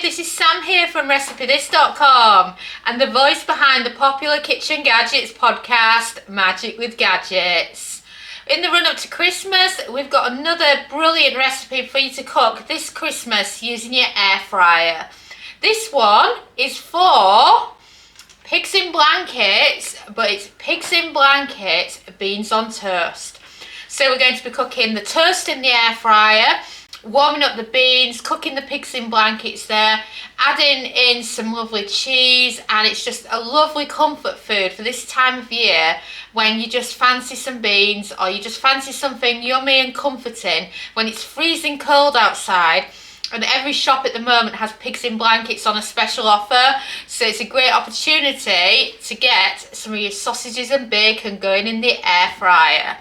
this is Sam here from RecipeThis.com and the voice behind the popular Kitchen Gadgets podcast, Magic with Gadgets. In the run up to Christmas, we've got another brilliant recipe for you to cook this Christmas using your air fryer. This one is for pigs in blankets, but it's pigs in blankets, beans on toast. So we're going to be cooking the toast in the air fryer, warming up the beans, cooking the pigs in blankets there, adding in some lovely cheese, and it's just a lovely comfort food for this time of year when you just fancy some beans or you just fancy something yummy and comforting when it's freezing cold outside. And every shop at the moment has pigs in blankets on a special offer, so it's a great opportunity to get some of your sausages and bacon going in the air fryer.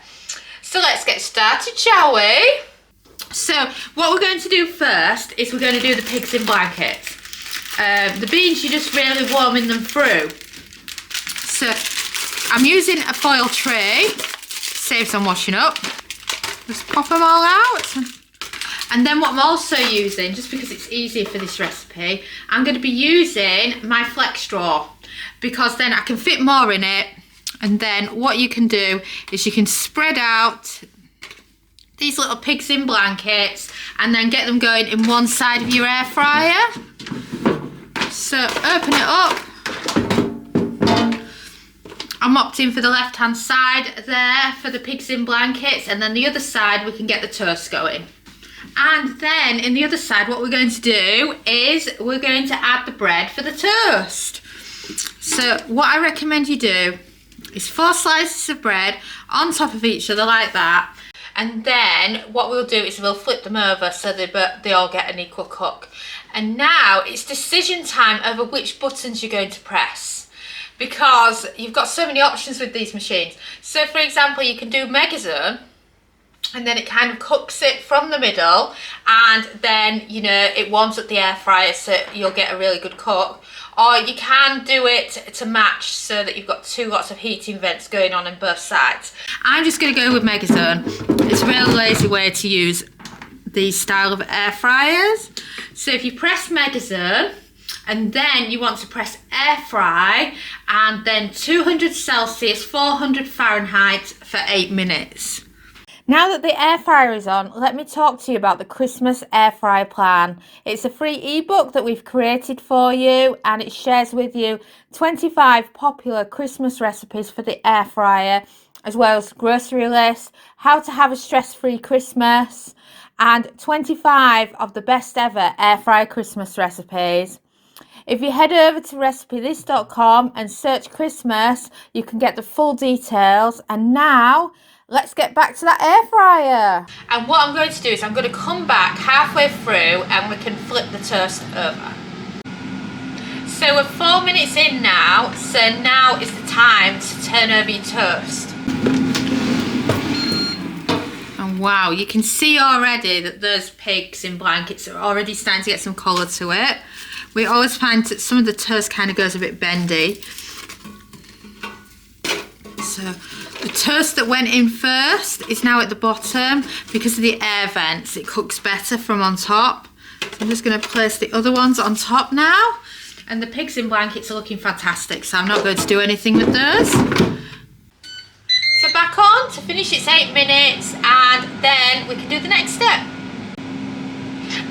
So let's get started, shall we? So what we're going to do first is we're going to do the pigs in blankets. The beans, you're just really warming them through. So I'm using a foil tray, saves on washing up. Just pop them all out. And then what I'm also using, just because it's easier for this recipe, I'm going to be using my flex straw because then I can fit more in it. And then what you can do is you can spread out these little pigs in blankets and then get them going in one side of your air fryer. So open it up. I'm opting for the left hand side there for the pigs in blankets, and then the other side we can get the toast going. And then in the other side what we're going to do is we're going to add the bread for the toast. So what I recommend you do is 4 slices of bread on top of each other like that. And then what we'll do is we'll flip them over so they all get an equal cook. And now it's decision time over which buttons you're going to press, because you've got so many options with these machines. So for example, you can do Megazone, and then it kind of cooks it from the middle, and then, you know, it warms up the air fryer so you'll get a really good cook. Or you can do it to match so that you've got 2 lots of heating vents going on both sides. I'm just going to go with Megazone. It's a really lazy way to use these style of air fryers. So if you press Megazone and then you want to press air fry, and then 200 Celsius, 400 Fahrenheit for 8 minutes. Now that the air fryer is on, let me talk to you about the Christmas air fryer plan. It's a free ebook that we've created for you, and it shares with you 25 popular Christmas recipes for the air fryer, as well as grocery lists, how to have a stress-free Christmas, and 25 of the best ever air fryer Christmas recipes. If you head over to RecipeThis.com and search Christmas, you can get the full details. And now let's get back to that air fryer. And what I'm going to do is I'm going to come back halfway through and we can flip the toast over. So we're 4 minutes in now, so now is the time to turn over your toast. And wow, you can see already that those pigs in blankets are already starting to get some colour to it. We always find that some of the toast kind of goes a bit bendy. So the toast that went in first is now at the bottom because of the air vents. It cooks better from on top. So I'm just going to place the other ones on top now. And the pigs in blankets are looking fantastic, so I'm not going to do anything with those. So back on to finish, it's 8 minutes, and then we can do the next step.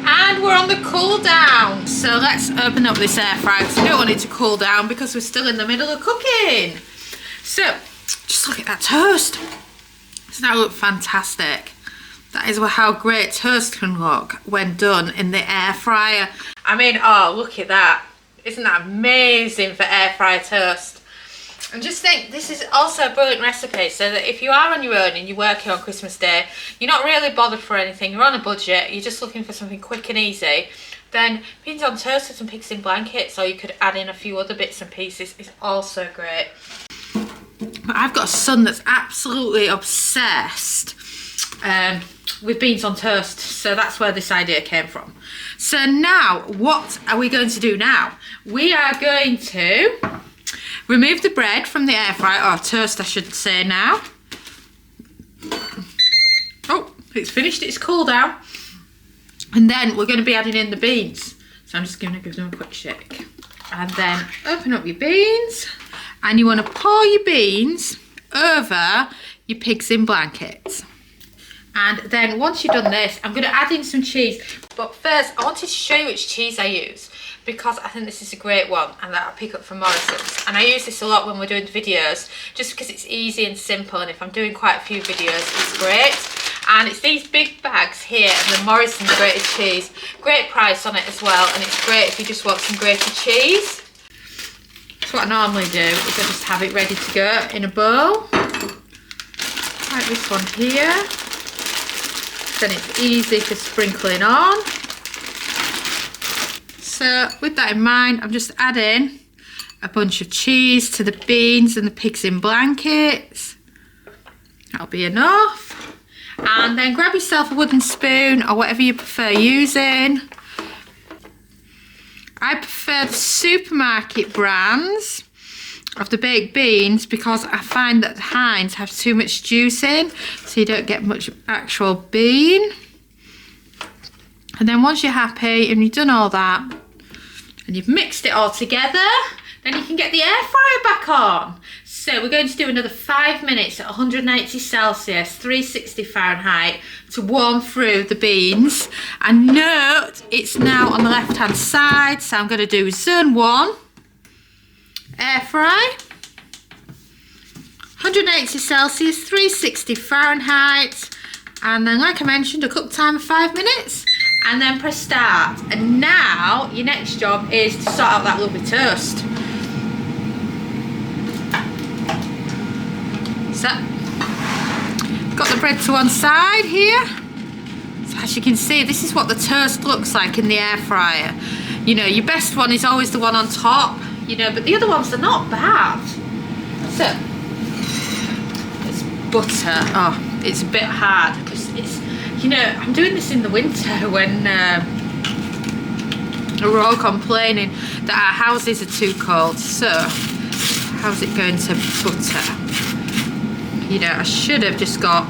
And we're on the cool down. So let's open up this air fryer because we don't want it to cool down because we're still in the middle of cooking. So just look at that toast. Doesn't that look fantastic? That is how great toast can look when done in the air fryer. I mean, oh, look at that. Isn't that amazing for air fryer toast? And just think, this is also a brilliant recipe so that if you are on your own and you're working on Christmas Day, you're not really bothered for anything, you're on a budget, you're just looking for something quick and easy, then beans on toast with some pigs in blankets, or you could add in a few other bits and pieces, is also great. But I've got a son that's absolutely obsessed with beans on toast, so that's where this idea came from. So now, what are we going to do now? We are going to remove the bread from the air fryer, or toast I should say now. Oh, it's finished, it's cooled down. And then we're going to be adding in the beans. So I'm just going to give them a quick shake. And then open up your beans. And you want to pour your beans over your pigs in blankets. And then once you've done this, I'm going to add in some cheese. But first, I wanted to show you which cheese I use, because I think this is a great one and that I pick up from Morrison's. And I use this a lot when we're doing videos, just because it's easy and simple, and if I'm doing quite a few videos, it's great. And it's these big bags here, and the Morrison's grated cheese. Great price on it as well, and it's great if you just want some grated cheese. So what I normally do is I just have it ready to go in a bowl, like this one here. Then it's easy for sprinkling on. So with that in mind, I'm just adding a bunch of cheese to the beans and the pigs in blankets. That'll be enough. And then grab yourself a wooden spoon or whatever you prefer using. I prefer the supermarket brands of the baked beans because I find that Heinz have too much juice in, so you don't get much actual bean. And then once you're happy and you've done all that and you've mixed it all together, then you can get the air fryer back on. So we're going to do another 5 minutes at 180 Celsius, 360 Fahrenheit to warm through the beans. And note, it's now on the left hand side, so I'm going to do zone 1. Air fry, 180 Celsius, 360 Fahrenheit, and then like I mentioned, a cook time of 5 minutes, and then press start. And now your next job is to sort out that lovely toast. So, got the bread to one side here. So as you can see, this is what the toast looks like in the air fryer. You know, your best one is always the one on top. You know, but the other ones are not bad. So it's butter. Oh, it's a bit hard because it's, you know, I'm doing this in the winter when we're all complaining that our houses are too cold. So how's it going to butter? You know, I should have just got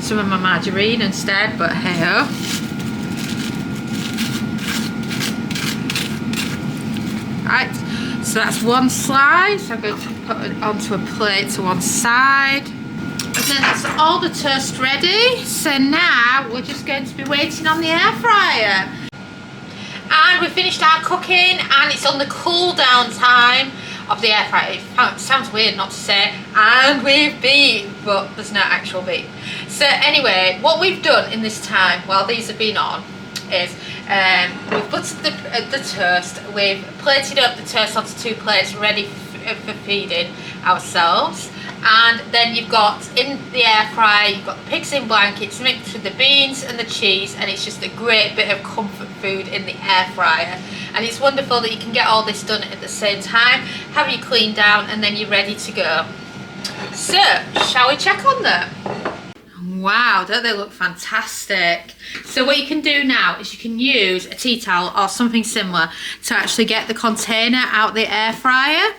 some of my margarine instead, but hey ho. Right. So that's one slice. I'm going to put it onto a plate to one side. And then that's all the toast ready. So now we're just going to be waiting on the air fryer. And we finished our cooking, and it's on the cool down time of the air fryer. It sounds weird not to say, and we've beat, but there's no actual beat. So anyway, what we've done in this time while these have been on is we've buttered the toast, we've plated up the toast onto 2 plates ready for feeding ourselves, and then you've got in the air fryer, you've got the pigs in blankets mixed with the beans and the cheese, and it's just a great bit of comfort food in the air fryer. And it's wonderful that you can get all this done at the same time, have you cleaned down, and then you're ready to go. So shall we check on them? Wow, don't they look fantastic? So what you can do now is you can use a tea towel or something similar to actually get the container out the air fryer.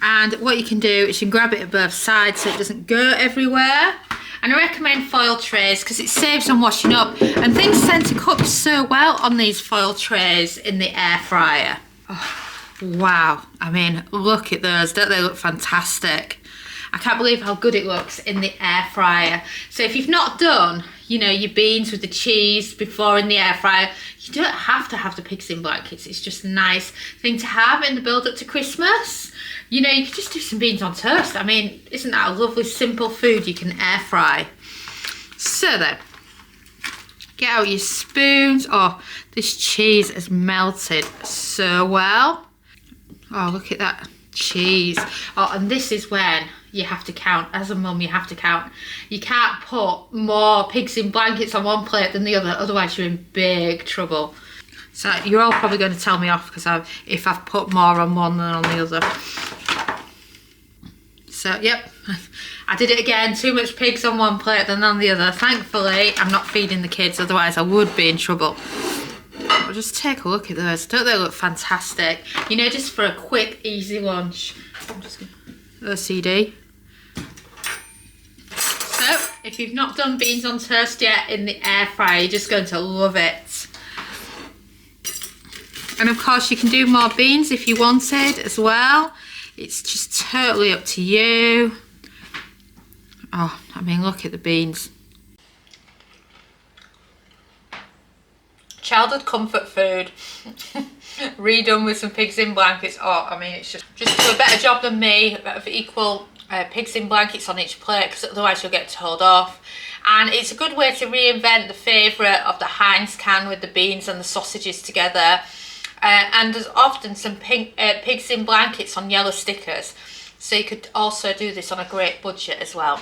And what you can do is you can grab it at both sides so it doesn't go everywhere. And I recommend foil trays because it saves on washing up, and things tend to cook so well on these foil trays in the air fryer. Oh, wow, I mean, look at those, don't they look fantastic? I can't believe how good it looks in the air fryer. So if you've not done, you know, your beans with the cheese before in the air fryer, you don't have to have the pigs in blankets. It's just a nice thing to have in the build up to Christmas. You know, you could just do some beans on toast. I mean, isn't that a lovely simple food you can air fry? So then, get out your spoons. Oh, this cheese has melted so well. Oh, look at that cheese. Oh, and this is when you have to count. As a mum, you have to count. You can't put more pigs in blankets on one plate than the other, otherwise you're in big trouble. So you're all probably going to tell me off because if I've put more on one than on the other. So yep, I did it again. Too much pigs on one plate than on the other. Thankfully, I'm not feeding the kids, otherwise I would be in trouble. But just take a look at those. Don't they look fantastic? You know, just for a quick, easy lunch. I'm just going to OCD. So, if you've not done beans on toast yet in the air fryer, you're just going to love it. And of course you can do more beans if you wanted as well. It's just totally up to you. Oh, I mean, look at the beans. Childhood comfort food. Redone with some pigs in blankets. Oh, I mean, it's just do a better job than me of equal pigs in blankets on each plate, because otherwise you'll get told off. And it's a good way to reinvent the favourite of the Heinz can with the beans and the sausages together. And there's often some pigs in blankets on yellow stickers, so you could also do this on a great budget as well.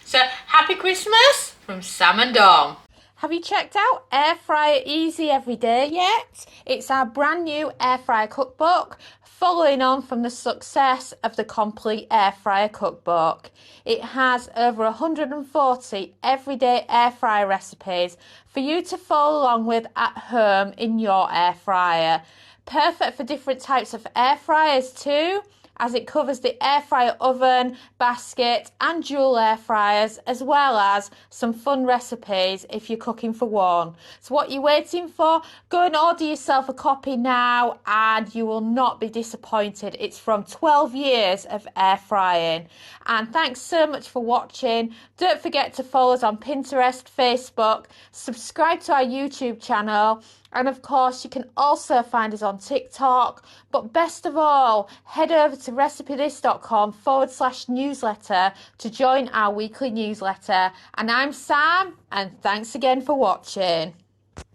So happy Christmas from Sam and Dom. Have you checked out Air Fryer Easy Everyday yet? It's our brand new air fryer cookbook, following on from the success of the Complete Air Fryer Cookbook. It has over 140 everyday air fryer recipes for you to follow along with at home in your air fryer. Perfect for different types of air fryers too, as it covers the air fryer oven, basket and dual air fryers, as well as some fun recipes if you're cooking for one. So what you're waiting for? Go and order yourself a copy now and you will not be disappointed. It's from 12 years of air frying. And thanks so much for watching. Don't forget to follow us on Pinterest, Facebook, subscribe to our YouTube channel, and of course, you can also find us on TikTok. But best of all, head over to recipethis.com/newsletter to join our weekly newsletter. And I'm Sam, and thanks again for watching.